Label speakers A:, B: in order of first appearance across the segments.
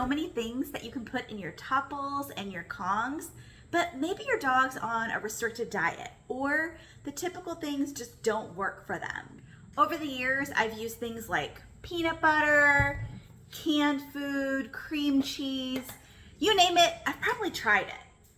A: so many things that you can put in your Topples and your Kongs, but maybe your dog's on a restricted diet or the typical things just don't work for them. Over the years, I've used things like peanut butter, canned food, cream cheese, you name it, I've probably tried it.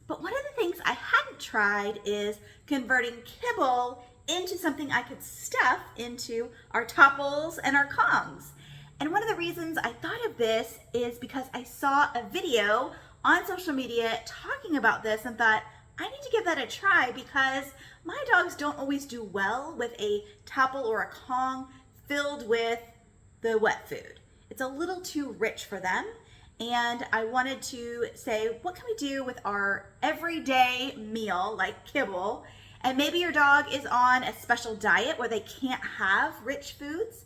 A: But one of the things I hadn't tried is converting kibble into something I could stuff into our Topples and our Kongs. And one of the reasons I thought of this is because I saw a video on social media talking about this and thought, I need to give that a try because my dogs don't always do well with a Toppl or a Kong filled with the wet food. It's a little too rich for them. And I wanted to say, what can we do with our everyday meal like kibble? And maybe your dog is on a special diet where they can't have rich foods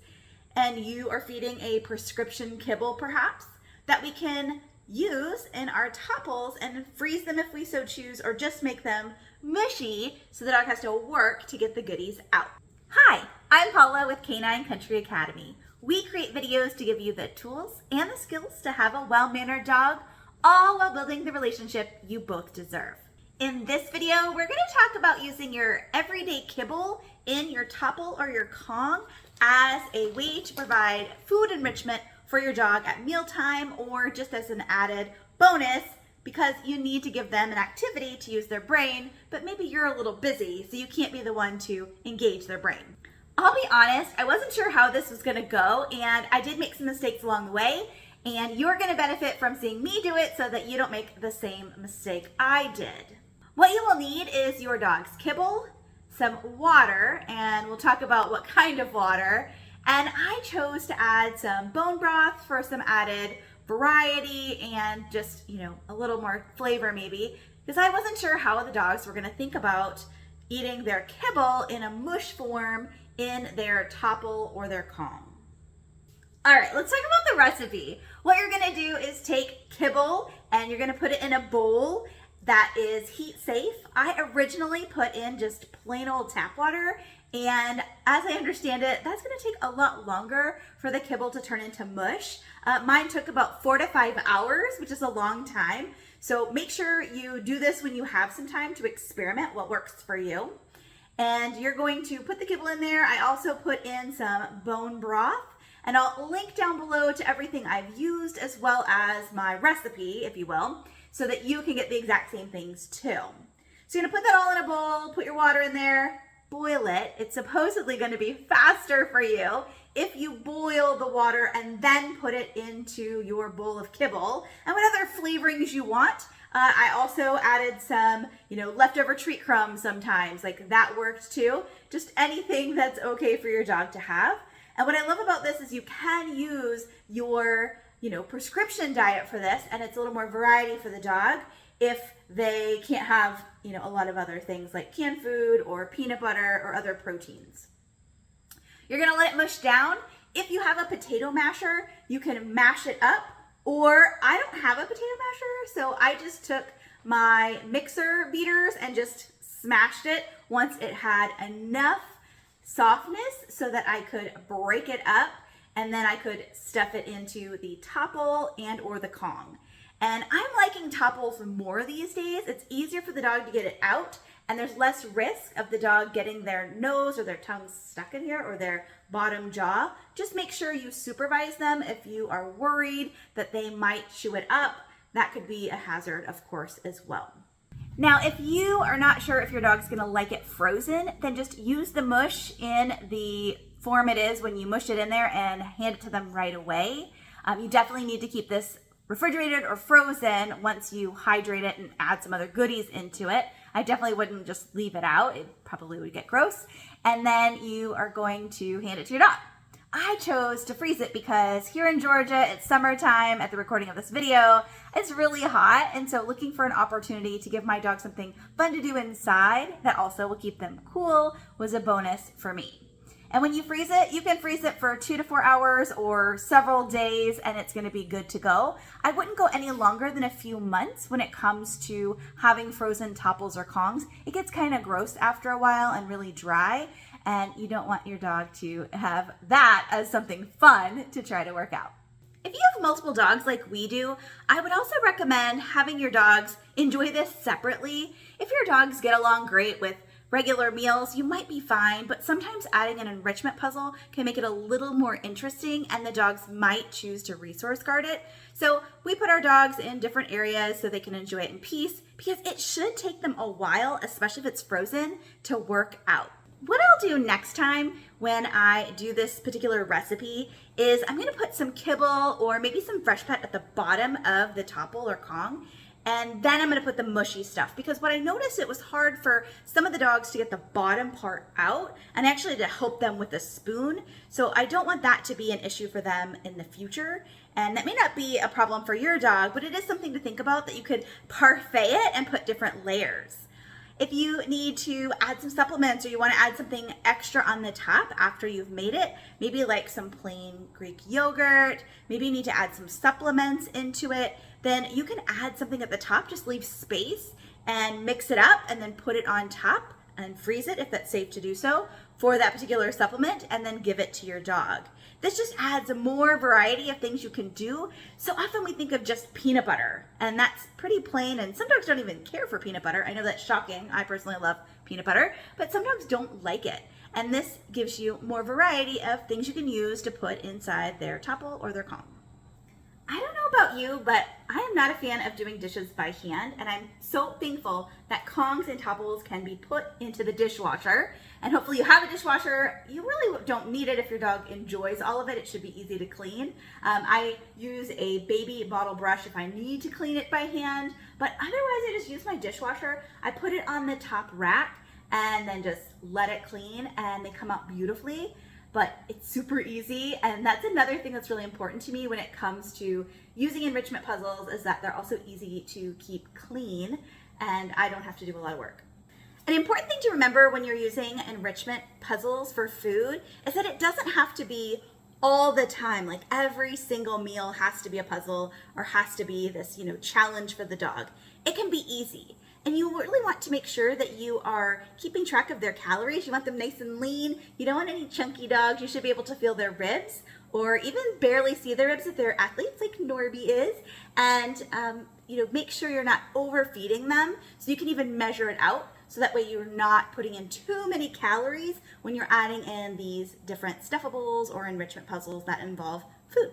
A: and you are feeding a prescription kibble perhaps that we can use in our Topples and freeze them if we so choose, or just make them mushy so the dog has to work to get the goodies out. Hi, I'm Paula with Canine Country Academy. We create videos to give you the tools and the skills to have a well-mannered dog, all while building the relationship you both deserve. In this video, we're going to talk about using your everyday kibble in your Toppl or your Kong as a way to provide food enrichment for your dog at mealtime or just as an added bonus because you need to give them an activity to use their brain, but maybe you're a little busy, so you can't be the one to engage their brain. I'll be honest, I wasn't sure how this was gonna go, and I did make some mistakes along the way, and you're gonna benefit from seeing me do it so that you don't make the same mistake I did. What you will need is your dog's kibble, some water, and we'll talk about what kind of water, and I chose to add some bone broth for some added variety and just, a little more flavor maybe, because I wasn't sure how the dogs were gonna think about eating their kibble in a mush form in their Toppl or their Kong. All right, let's talk about the recipe. What you're gonna do is take kibble and you're gonna put it in a bowl that is heat safe. I originally put in just plain old tap water, and as I understand it, that's gonna take a lot longer for the kibble to turn into mush. Mine took about 4 to 5 hours, which is a long time. So make sure you do this when you have some time to experiment what works for you. And you're going to put the kibble in there. I also put in some bone broth, and I'll link down below to everything I've used as well as my recipe, if you will, so that you can get the exact same things too. So you're gonna put that all in a bowl, put your water in there, boil it. It's supposedly gonna be faster for you if you boil the water and then put it into your bowl of kibble. And what other flavorings you want. I also added some, leftover treat crumbs sometimes, like that worked too. Just anything that's okay for your dog to have. And what I love about this is you can use your, prescription diet for this, and it's a little more variety for the dog if they can't have, a lot of other things like canned food or peanut butter or other proteins. You're gonna let it mush down. If you have a potato masher, you can mash it up. Or I don't have a potato masher, so I just took my mixer beaters and just smashed it once it had enough softness so that I could break it up, and then I could stuff it into the Toppl and or the Kong. And I'm liking Toppls more these days. It's easier for the dog to get it out, and there's less risk of the dog getting their nose or their tongue stuck in here or their bottom jaw. Just make sure you supervise them if you are worried that they might chew it up. That could be a hazard, of course, as well. Now, if you are not sure if your dog's gonna like it frozen, then just use the mush in the form it is when you mush it in there and hand it to them right away. You definitely need to keep this refrigerated or frozen once you hydrate it and add some other goodies into it. I definitely wouldn't just leave it out. It probably would get gross. And then you are going to hand it to your dog. I chose to freeze it because here in Georgia, it's summertime at the recording of this video. It's really hot, and so looking for an opportunity to give my dog something fun to do inside that also will keep them cool was a bonus for me. And when you freeze it, you can freeze it for 2 to 4 hours or several days, and it's gonna be good to go. I wouldn't go any longer than a few months when it comes to having frozen Toppls or Kongs. It gets kind of gross after a while and really dry, and you don't want your dog to have that as something fun to try to work out. If you have multiple dogs like we do, I would also recommend having your dogs enjoy this separately. If your dogs get along great with regular meals, you might be fine, but sometimes adding an enrichment puzzle can make it a little more interesting and the dogs might choose to resource guard it. So we put our dogs in different areas so they can enjoy it in peace because it should take them a while, especially if it's frozen, to work out. What I'll do next time when I do this particular recipe is I'm gonna put some kibble or maybe some fresh pet at the bottom of the Toppl or Kong, and then I'm gonna put the mushy stuff because what I noticed, it was hard for some of the dogs to get the bottom part out and actually to help them with a spoon. So I don't want that to be an issue for them in the future. And that may not be a problem for your dog, but it is something to think about that you could parfait it and put different layers. If you need to add some supplements or you want to add something extra on the top after you've made it, maybe like some plain Greek yogurt, maybe you need to add some supplements into it, then you can add something at the top, just leave space and mix it up and then put it on top and freeze it if that's safe to do so for that particular supplement and then give it to your dog. This just adds more variety of things you can do. So often we think of just peanut butter and that's pretty plain and some dogs don't even care for peanut butter. I know that's shocking. I personally love peanut butter, but some dogs don't like it. And this gives you more variety of things you can use to put inside their Toppl or their Kong. I don't know about you, but I am not a fan of doing dishes by hand, and I'm so thankful that Kongs and Toppls can be put into the dishwasher. And hopefully you have a dishwasher. You really don't need it if your dog enjoys all of it. It should be easy to clean. I use a baby bottle brush if I need to clean it by hand, but otherwise I just use my dishwasher. I put it on the top rack and then just let it clean, and they come out beautifully. But it's super easy, and that's another thing that's really important to me when it comes to using enrichment puzzles is that they're also easy to keep clean and I don't have to do a lot of work. An important thing to remember when you're using enrichment puzzles for food is that it doesn't have to be all the time, like every single meal has to be a puzzle or has to be this, challenge for the dog. It can be easy. And you really want to make sure that you are keeping track of their calories. You want them nice and lean. You don't want any chunky dogs. You should be able to feel their ribs or even barely see their ribs if they're athletes like Norby is. And, make sure you're not overfeeding them so you can even measure it out. So that way you're not putting in too many calories when you're adding in these different stuffables or enrichment puzzles that involve food.